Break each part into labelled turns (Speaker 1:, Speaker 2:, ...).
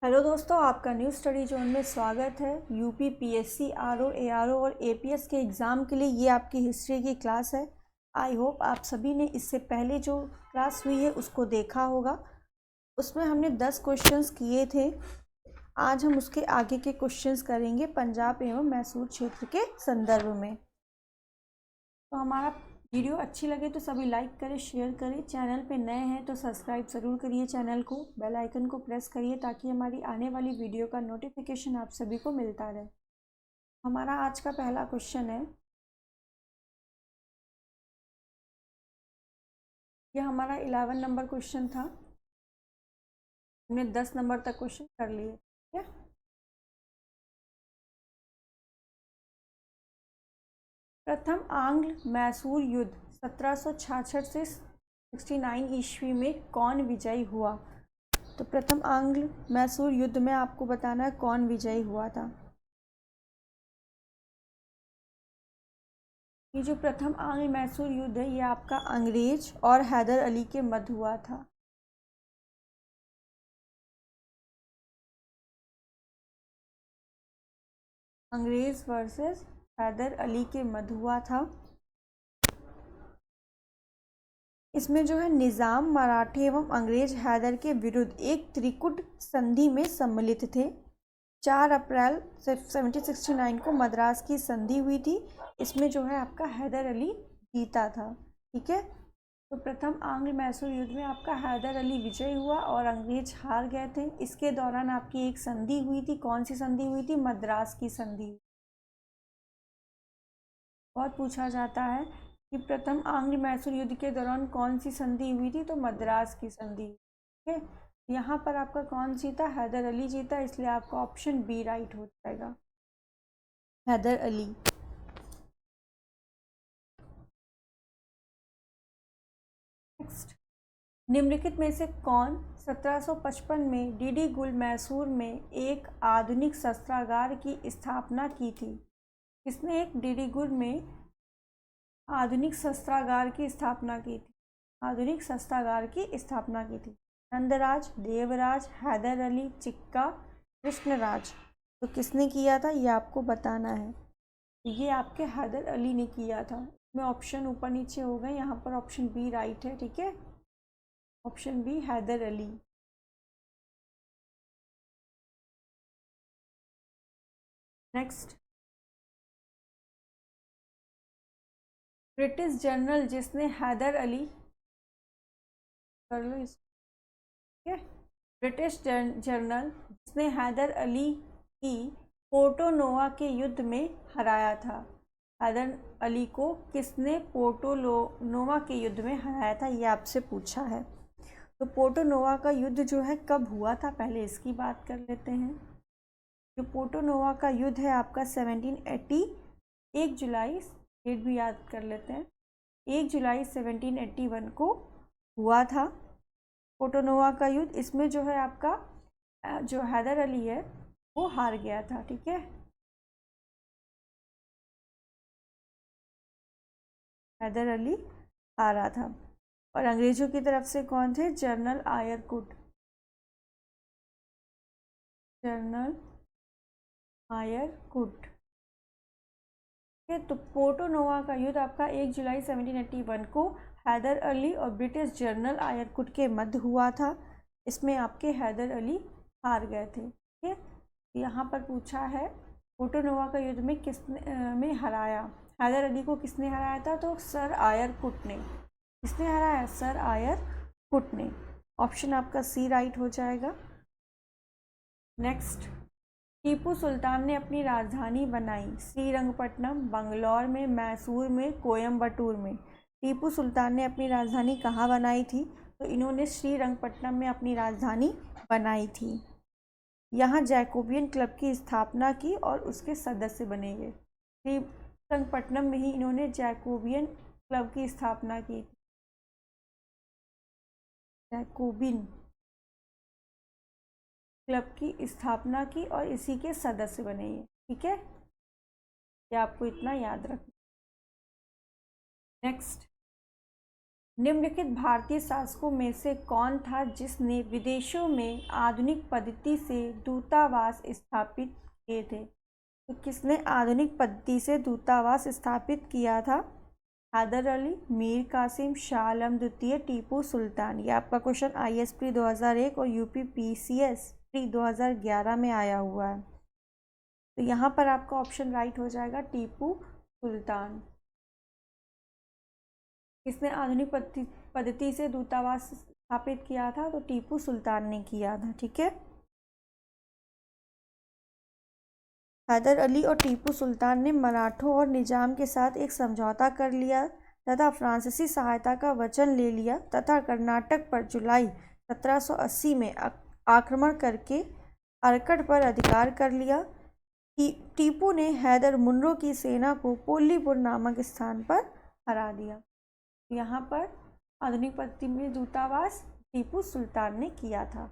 Speaker 1: Hello दोस्तों, आपका new study zone में स्वागत है। यूपी पीएससी आरओ एआरओ और एपीएस के एग्ज़ाम के लिए ये आपकी हिस्ट्री की क्लास है। आई होप आप सभी ने इससे पहले जो क्लास हुई है उसको देखा होगा। उसमें हमने 10 क्वेश्चंस किए थे। आज हम उसके आगे के क्वेश्चंस करेंगे पंजाब एवं मैसूर क्षेत्र के संदर्भ में। तो हमारा वीडियो अच्छी लगे तो सभी लाइक करें, शेयर करें। चैनल पे नए हैं तो सब्सक्राइब ज़रूर करिए चैनल को, बेल आइकन को प्रेस करिए ताकि हमारी आने वाली वीडियो का नोटिफिकेशन आप सभी को मिलता रहे। हमारा आज का पहला क्वेश्चन है, यह हमारा 11 नंबर क्वेश्चन था। हमने 10 नंबर तक क्वेश्चन कर लिए, ठीक है। प्रथम आंग्ल मैसूर युद्ध 1766 से 69 ईस्वी में कौन विजयी हुआ? तो प्रथम आंग्ल मैसूर युद्ध में आपको बताना है कौन विजयी हुआ था। ये जो प्रथम आंग्ल मैसूर युद्ध है ये आपका अंग्रेज और हैदर अली के मध्य हुआ था। अंग्रेज वर्सेस हैदर अली के मध्य हुआ था। इसमें जो है निज़ाम मराठे एवं अंग्रेज हैदर के विरुद्ध एक त्रिकुट संधि में सम्मिलित थे। 4 अप्रैल 1769 को मद्रास की संधि हुई थी। इसमें जो है आपका हैदर अली जीता था, ठीक है। तो प्रथम आंग्ल मैसूर युद्ध में आपका हैदर अली विजय हुआ और अंग्रेज हार गए थे। इसके दौरान आपकी एक संधि हुई थी। कौन सी संधि हुई थी? मद्रास की संधि। और पूछा जाता है कि प्रथम आंग्ल मैसूर युद्ध के दौरान कौन सी संधि हुई थी? तो मद्रास की संधि, ठीक है। यहाँ पर आपका कौन जीता? हैदर अली जीता, इसलिए आपका ऑप्शन बी राइट हो जाएगा, हैदर अली। नेक्स्ट, निम्नलिखित में से कौन 1755 में डीडी गुल मैसूर में एक आधुनिक शस्त्रागार की स्थापना की थी? किसने एक डीडी गुल में आधुनिक शस्त्रागार की स्थापना की थी? आधुनिक शस्त्रागार की स्थापना की थी। नंदराज, देवराज, हैदर अली, चिक्का, कृष्णराज। तो किसने किया था ये आपको बताना है। ये आपके हैदर अली ने किया था। इसमें ऑप्शन ऊपर नीचे हो गए, यहाँ पर ऑप्शन बी राइट है, ठीक है। Option B Haidar Ali. Next, British general जिसने हैदर अली, कर लो इस, ठीक है। ब्रिटिश जनरल जिसने हैदर अली की पोर्टो नोवा के युद्ध में हराया था। हैदर अली को किसने पोर्टो नोवा के युद्ध में हराया था, ये आपसे पूछा है। तो पोर्टो नोवा का युद्ध जो है कब हुआ था, पहले इसकी बात कर लेते हैं। जो पोर्टो नोवा का युद्ध है आपका 1780, 1 जुलाई, डेट भी याद कर लेते हैं, 1 जुलाई 1781 को हुआ था पोर्टो नोवा का युद्ध। इसमें जो है आपका जो हैदर अली है वो हार गया था, ठीक है। हैदर अली हारा था। और अंग्रेजों की तरफ से कौन थे? जनरल आयरकुट, जनरल आयरकुट, ठीक है। तो पोर्टो नोवा का युद्ध आपका 1 जुलाई 1781 को हैदर अली और ब्रिटिश जनरल आयरकुट के मध्य हुआ था। इसमें आपके हैदर अली हार गए थे, ठीक है। यहाँ पर पूछा है पोर्टो नोवा का युद्ध में किसने में हराया, हैदर अली को किसने हराया था? तो सर आयरकुट ने। किसने हराया? सर आयरकुट ने। ऑप्शन आपका सी राइट हो जाएगा। नेक्स्ट, टीपू सुल्तान ने अपनी राजधानी बनाई श्रीरंगपट्टनम, बंगलौर में, मैसूर में, कोयम्बटूर में। टीपू सुल्तान ने अपनी राजधानी कहाँ बनाई थी? तो इन्होंने श्रीरंगपट्टनम में अपनी राजधानी बनाई थी। यहाँ जैकोबियन क्लब की स्थापना की और उसके सदस्य बने गए। श्रीरंगपट्टनम में ही इन्होंने जैकोबियन क्लब की स्थापना की, जैकोबिन क्लब की स्थापना की और इसी के सदस्य बने ये, ठीक है। ये आपको इतना याद रखना। नेक्स्ट, निम्नलिखित भारतीय शासकों में से कौन था जिसने विदेशों में आधुनिक पद्धति से दूतावास स्थापित किए थे? तो किसने आधुनिक पद्धति से दूतावास स्थापित किया था? हैदर अली, मीर कासिम, शाह आलम द्वितीय, टीपू सुल्तान। ये आपका क्वेश्चन IAS प्री 2001 और UP PCS प्री 2011 में आया हुआ है। तो यहाँ पर आपका ऑप्शन राइट हो जाएगा टीपू सुल्तान। किसने आधुनिक पद्धति से दूतावास स्थापित किया था? तो टीपू सुल्तान ने किया था। ठीक है, हैदर अली और टीपू सुल्तान ने मराठों और निजाम के साथ एक समझौता कर लिया तथा फ्रांसीसी सहायता का वचन ले लिया तथा कर्नाटक पर जुलाई 1780 में आक्रमण करके अरकट पर अधिकार कर लिया। टीपू ने हैदर मुनरो की सेना को पोल्लीपुर नामक स्थान पर हरा दिया। यहाँ पर आधुनिक पद्धति में दूतावास टीपू सुल्तान ने किया था।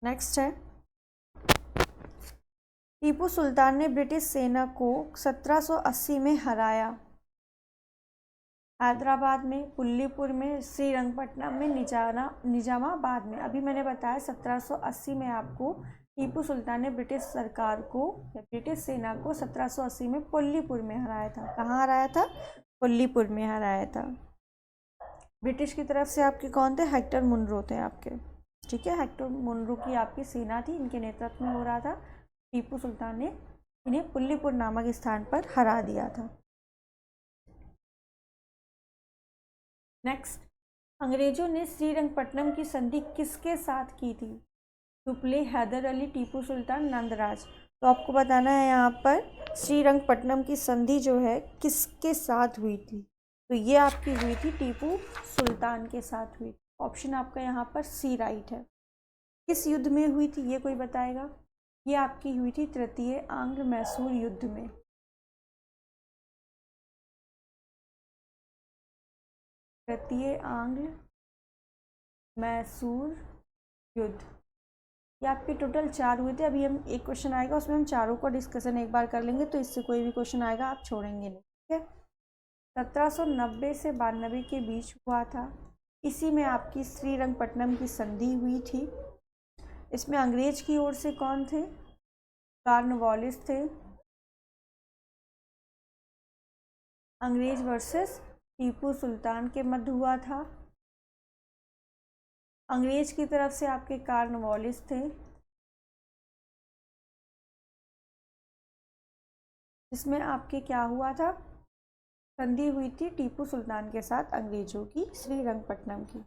Speaker 1: नेक्स्ट है, टीपू सुल्तान ने ब्रिटिश सेना को 1780 में हराया। हैदराबाद में, पुल्लीपुर में, श्रीरंगपट्टनम में, निजामाबाद में। अभी मैंने बताया 1780 में आपको टीपू सुल्तान ने ब्रिटिश सरकार को या ब्रिटिश सेना को 1780 में पुल्लीपुर में हराया था। कहाँ हराया था? पुल्लीपुर में हराया था। ब्रिटिश की तरफ से आपके कौन थे? हेक्टर मुनरो थे आपके। ठीक है, हेक्टर मुनरो की आपकी सेना थी, इनके नेतृत्व में हो रहा था। टीपू सुल्तान ने इन्हें पुल्लीपुर नामक स्थान पर हरा दिया था। नेक्स्ट, अंग्रेजों ने श्रीरंगपट्टनम की संधि किसके साथ की थी? टुपले, हैदर अली, टीपू सुल्तान, नंदराज। तो आपको बताना है यहाँ पर श्रीरंगपट्टनम की संधि जो है किसके साथ हुई थी? तो ये आपकी हुई थी टीपू सुल्तान के साथ हुई। ऑप्शन आपका यहाँ पर सी राइट है। किस युद्ध में हुई थी ये कोई बताएगा? ये आपकी हुई थी तृतीय आंग्ल मैसूर युद्ध में। तृतीय आंग्ल मैसूर युद्ध, ये आपके टोटल 4 हुए थे। अभी हम एक क्वेश्चन आएगा उसमें हम चारों को डिस्कशन एक बार कर लेंगे, तो इससे कोई भी क्वेश्चन आएगा आप छोड़ेंगे नहीं। ठीक है, 1790 से 92 के बीच हुआ था। इसी में आपकी श्रीरंगपट्टनम की संधि हुई थी। इसमें अंग्रेज की ओर से कौन थे? कॉर्नवालिस थे। अंग्रेज वर्सेस टीपू सुल्तान के मध्य हुआ था। अंग्रेज की तरफ से आपके कॉर्नवालिस थे, जिसमें आपके क्या हुआ था? संधि हुई थी टीपू सुल्तान के साथ अंग्रेजों की श्रीरंगपट्टनम की।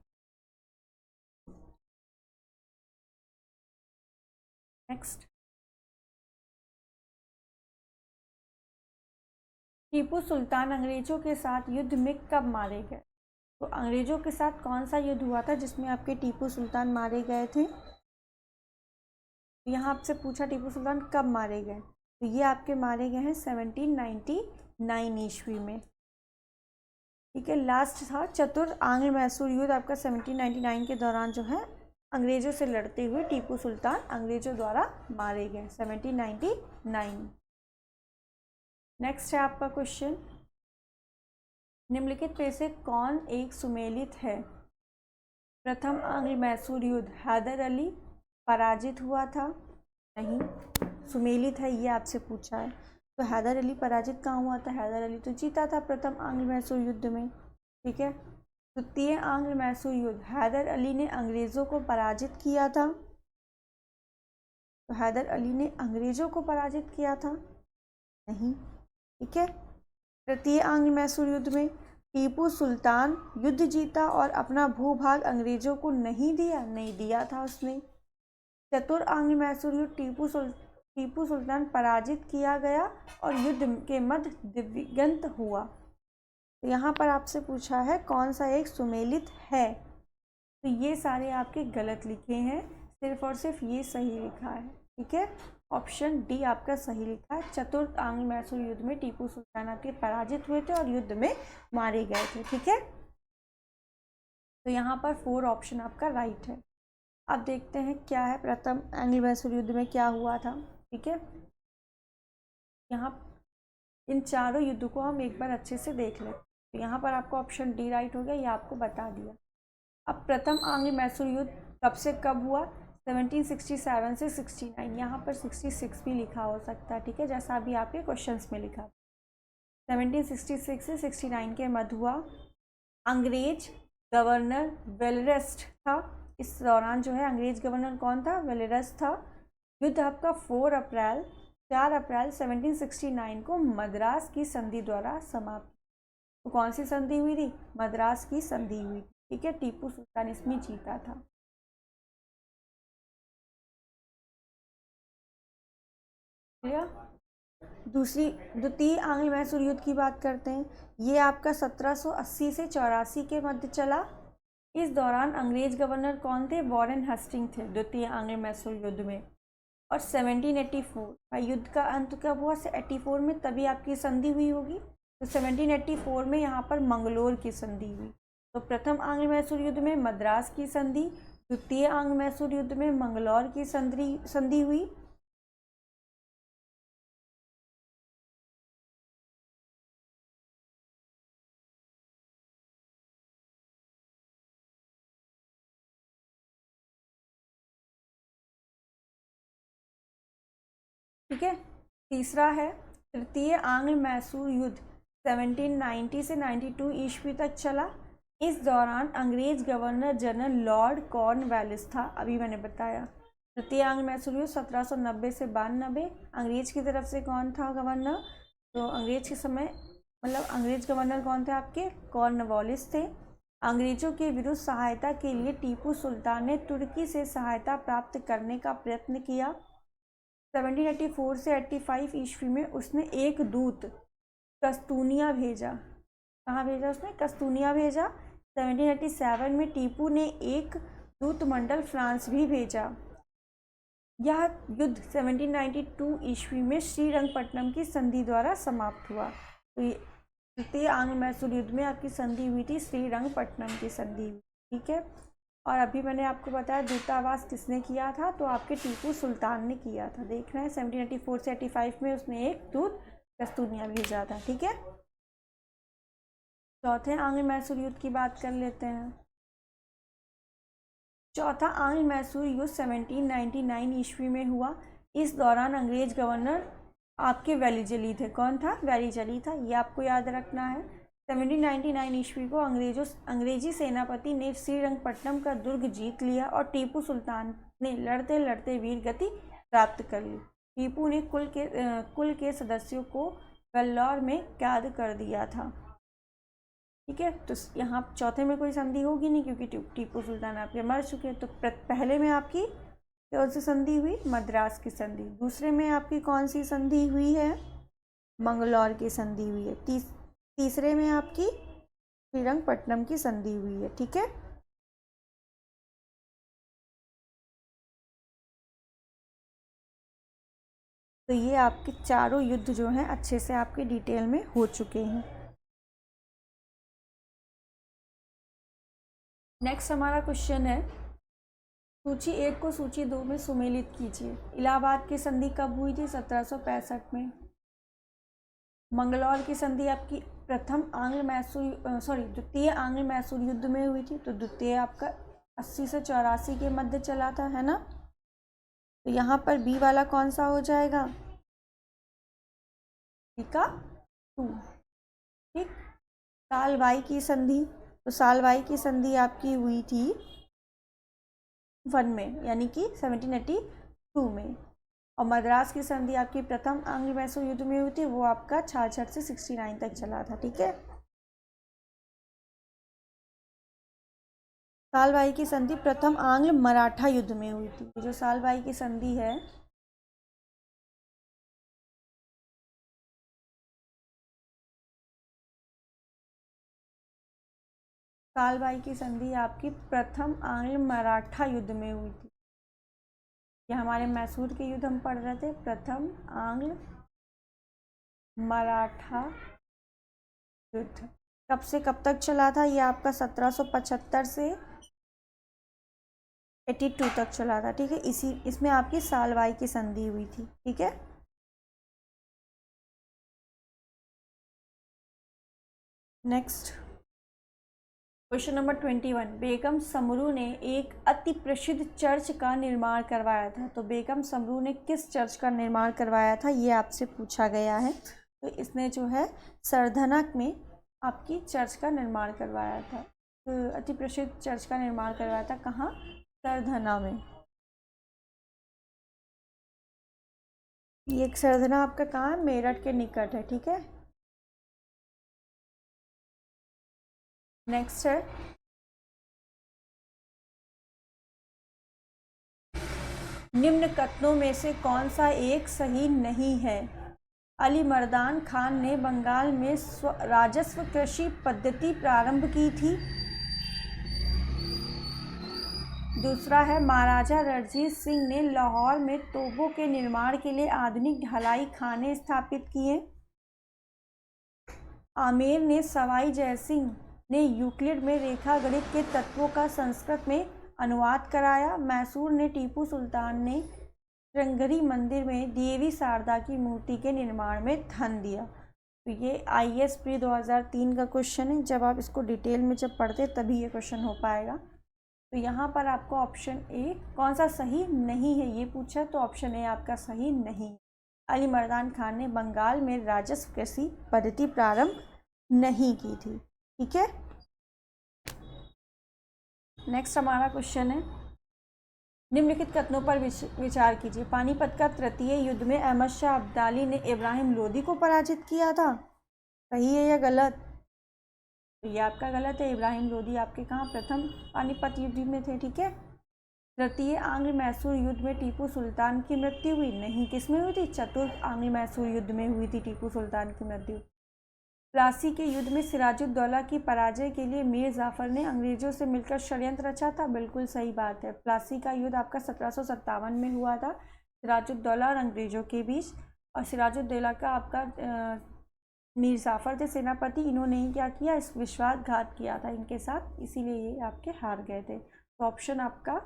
Speaker 1: नेक्स्ट, टीपू सुल्तान अंग्रेजों के साथ युद्ध में कब मारे गए? तो अंग्रेजों के साथ कौन सा युद्ध हुआ था जिसमें आपके टीपू सुल्तान मारे गए थे? यहाँ आपसे पूछा टीपू सुल्तान कब मारे गए, तो ये आपके मारे गए हैं 1799 ईस्वी में। ठीक है, लास्ट था चतुर आंग्ल मैसूर युद्ध आपका 1799 के दौरान जो है अंग्रेजों से लड़ते हुए टीपू सुल्तान अंग्रेजों द्वारा मारे गए 1799। नेक्स्ट है आपका क्वेश्चन, निम्नलिखित में से कौन एक सुमेलित है? प्रथम आंग्ल मैसूर युद्ध हैदर अली पराजित हुआ था? नहीं, सुमेलित है, ये आपसे पूछा है। तो हैदर अली पराजित कहाँ हुआ था? हैदर अली तो जीता था प्रथम आंग्ल मैसूर युद्ध में। ठीक है, द्वितीय आंग्ल मैसूर युद्ध हैदर अली ने अंग्रेजों को पराजित किया था। तो हैदर अली ने अंग्रेजों को पराजित किया था? नहीं। ठीक है, तृतीय आंग्ल मैसूर युद्ध में टीपू सुल्तान युद्ध जीता और अपना भूभाग अंग्रेजों को नहीं दिया? नहीं दिया था उसने। चतुर आंग्ल मैसूर युद्ध टीपू सुल्तान पराजित किया गया और युद्ध के मध्य दिव्यंत हुआ। तो यहाँ पर आपसे पूछा है कौन सा एक सुमेलित है? तो ये सारे आपके गलत लिखे हैं, सिर्फ और सिर्फ ये सही लिखा है। ठीक है, ऑप्शन डी आपका सही लिखा है। चतुर्थ आंग्ल मैसूर युद्ध में टीपू सुल्तान आपके पराजित हुए थे और युद्ध में मारे गए थे। ठीक है, तो यहाँ पर 4 ऑप्शन आपका राइट है। अब देखते हैं क्या है प्रथम आंग्ल मैसूर युद्ध में क्या हुआ था। ठीक है, यहाँ इन चारों युद्धों को हम एक बार अच्छे से देख लें। तो यहाँ पर आपको ऑप्शन डी राइट हो गया, ये आपको बता दिया। अब प्रथम आंग्ल मैसूर युद्ध कब से कब हुआ? 1767 से 69। यहाँ पर 66 भी लिखा हो सकता है, ठीक है, जैसा अभी आपके क्वेश्चंस में लिखा। 1766 से 69 के मध्य हुआ। अंग्रेज गवर्नर वेलरेस्ट था। इस दौरान जो है अंग्रेज गवर्नर कौन था? वेलरेस्ट था। युद्ध आपका 4 अप्रैल 1769 को मद्रास की संधि द्वारा समाप्त। तो कौन सी संधि हुई थी? मद्रास की संधि हुई थी, ठीक है। टीपू सुल्तान इसमें जीता था। द्वितीय आंग्ल मैसूर युद्ध की बात करते हैं। ये आपका 1780 से 84 के मध्य चला। इस दौरान अंग्रेज गवर्नर कौन थे? वॉरेन हस्टिंग थे द्वितीय आंग्ल मैसूर युद्ध में। और 1784 युद्ध का अंत कब हुआ? 84 में, तभी आपकी संधि हुई होगी। तो 1784 में यहाँ पर मंगलोर की संधि हुई। तो प्रथम आंग्ल मैसूर युद्ध में मद्रास की संधि, द्वितीय आंग्ल मैसूर युद्ध में मंगलौर की संधि हुई। ठीक है। तीसरा है तृतीय आंग्ल मैसूर युद्ध 1790 से 92 ईस्वी तक चला। इस दौरान अंग्रेज गवर्नर जनरल लॉर्ड कॉर्नवालिस था, अभी मैंने बताया। तृतीय आंग्ल मैसूर युद्ध 1790 से 92। अंग्रेज की तरफ से कौन था गवर्नर? तो अंग्रेज के समय मतलब अंग्रेज गवर्नर कौन थे आपके? कॉर्नवालिस थे। अंग्रेजों के विरुद्ध सहायता के लिए टीपू सुल्तान ने तुर्की से सहायता प्राप्त करने का प्रयत्न किया। 1784 से 85 ईस्वी में उसने एक दूत कस्तूनिया भेजा। कहाँ भेजा उसने? कस्तूनिया भेजा। 1787 में टीपू ने एक दूत मंडल फ्रांस भी भेजा। यह युद्ध 1792 ईस्वी में श्रीरंगपट्टनम की संधि द्वारा समाप्त हुआ। तो ये तृतीय आंग्ल मैसूर युद्ध में आपकी संधि हुई थी, श्रीरंगपट्टनम की संधि हुई, ठीक है। और अभी मैंने आपको बताया दूतावास किसने किया था? तो आपके टीपू सुल्तान ने किया था। देखना है 1784 से 85 में उसने एक दूत कस्तूनिया भेजा था, ठीक है। चौथे आंग्ल मैसूर युद्ध की बात कर लेते हैं। चौथा आंग्ल मैसूर युद्ध 1799 ईस्वी में हुआ। इस दौरान अंग्रेज गवर्नर आपके वेलिजली थे। कौन था? वेलिजली था, ये आपको याद रखना है। 1799 ईस्वी को अंग्रेजी सेनापति ने श्रीरंगपट्टनम का दुर्ग जीत लिया और टीपू सुल्तान ने लड़ते लड़ते वीर गति प्राप्त कर ली। टीपू ने कुल के सदस्यों को वेल्लोर में कैद कर दिया था, ठीक है। तो यहाँ चौथे में कोई संधि होगी नहीं क्योंकि टीपू सुल्तान आपके मर चुके। तो पहले में आपकी कौन सी संधि हुई? मद्रास की संधि। दूसरे में आपकी कौन सी संधि हुई है? मंगलौर की संधि हुई है। तीसरे में आपकी श्रीरंगपट्टनम की संधि हुई है, ठीक है। तो ये आपके चारों युद्ध जो हैं अच्छे से आपके डिटेल में हो चुके हैं। नेक्स्ट हमारा क्वेश्चन है, सूची 1 को सूची 2 में सुमेलित कीजिए। इलाहाबाद की संधि कब हुई थी? 1765 में। मंगलौर की संधि आपकी द्वितीय आंग्ल मैसूर युद्ध में हुई थी। तो द्वितीय आपका 80 से 84 के मध्य चला था, है ना। तो यहाँ पर बी वाला कौन सा हो जाएगा? बी का 2, ठीक। सालबाई की संधि, तो सालबाई की संधि आपकी हुई थी 1 में, यानी कि 1782 में। और मद्रास की संधि आपकी प्रथम आंग्ल मैसूर युद्ध में हुई थी, वो आपका 66 से 69 तक चला था, ठीक है। सालबाई की संधि प्रथम आंग्ल मराठा युद्ध में हुई थी। जो सालबाई की संधि है सालबाई की संधि आपकी प्रथम आंग्ल मराठा युद्ध में हुई थी। ये हमारे मैसूर के युद्ध हम पढ़ रहे थे। प्रथम आंग्ल मराठा युद्ध कब से कब तक चला था? ये आपका 1775 से 82 तक चला था, ठीक है। इसमें आपकी सालबाई की संधि हुई थी, ठीक है। नेक्स्ट क्वेश्चन नंबर 21, बेगम समरू ने एक अति प्रसिद्ध चर्च का निर्माण करवाया था। तो बेगम समरू ने किस चर्च का निर्माण करवाया था, ये आपसे पूछा गया है। तो इसने जो है सरधना में आपकी चर्च का निर्माण करवाया था। तो अति प्रसिद्ध चर्च का निर्माण करवाया था कहाँ? सरधना में। ये सरधना आपका कहाँ है? मेरठ के निकट है, ठीक है। नेक्स्ट है निम्न कथनों में से कौन सा एक सही नहीं है? अली मर्दान खान ने बंगाल में राजस्व कृषि पद्धति प्रारंभ की थी। दूसरा है महाराजा रणजीत सिंह ने लाहौर में तोपों के निर्माण के लिए आधुनिक ढलाई खाने स्थापित किए। आमेर ने सवाई जयसिंह ने यूक्लिड में रेखा गणित के तत्वों का संस्कृत में अनुवाद कराया। मैसूर ने टीपू सुल्तान ने श्रृंगेरी मंदिर में देवी शारदा की मूर्ति के निर्माण में धन दिया। तो ये IAS प्री 2003 का क्वेश्चन है। जब आप इसको डिटेल में जब पढ़ते तभी ये क्वेश्चन हो पाएगा। तो यहाँ पर आपको ऑप्शन ए कौन सा सही नहीं है ये पूछा, तो ऑप्शन ए आपका सही नहीं। अली मर्दान खान ने बंगाल में राजस्व कृषि पद्धति प्रारंभ नहीं की थी, ठीक है। नेक्स्ट हमारा क्वेश्चन है निम्नलिखित कथनों पर विचार कीजिए। पानीपत का तृतीय युद्ध में अहमद शाह अब्दाली ने इब्राहिम लोदी को पराजित किया था। सही है या गलत? तो ये आपका गलत है। इब्राहिम लोदी आपके कहाँ प्रथम पानीपत युद्ध में थे, ठीक है। तृतीय आंग्ल मैसूर युद्ध में टीपू सुल्तान की मृत्यु हुई नहीं, किस में हुई थी? चतुर्थ आंग्ल मैसूर युद्ध में हुई थी टीपू सुल्तान की मृत्यु। प्लासी के युद्ध में सिराजुद्दौला की पराजय के लिए मीर जाफर ने अंग्रेजों से मिलकर षड्यंत्र रचा था। बिल्कुल सही बात है। प्लासी का युद्ध आपका 1757 में हुआ था सिराजुद्दौला और अंग्रेजों के बीच। और सिराजुद्दौला का आपका मीर जाफर थे सेनापति, इन्होंने ही क्या किया? इस विश्वासघात किया था इनके साथ, इसीलिए ये आपके हार गए थे। तो ऑप्शन आपका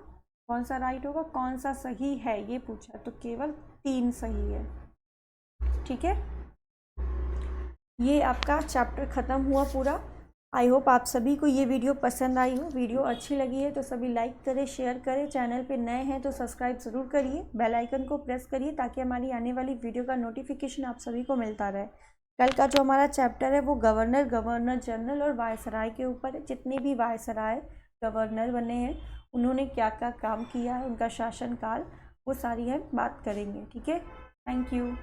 Speaker 1: कौन सा राइट होगा, कौन सा सही है ये पूछा, तो केवल 3 सही है, ठीक है। ये आपका चैप्टर ख़त्म हुआ पूरा। आई होप आप सभी को ये वीडियो पसंद आई हो। वीडियो अच्छी लगी है तो सभी लाइक करें, शेयर करें। चैनल पे नए हैं तो सब्सक्राइब ज़रूर करिए, बेल आइकन को प्रेस करिए ताकि हमारी आने वाली वीडियो का नोटिफिकेशन आप सभी को मिलता रहे। कल का जो हमारा चैप्टर है वो गवर्नर, गवर्नर जनरल और वायसराय के ऊपर है। जितने भी वायसराय गवर्नर बने हैं उन्होंने क्या क्या काम किया है, उनका शासनकाल, वो सारी हम बात करेंगे, ठीक है। Thank you.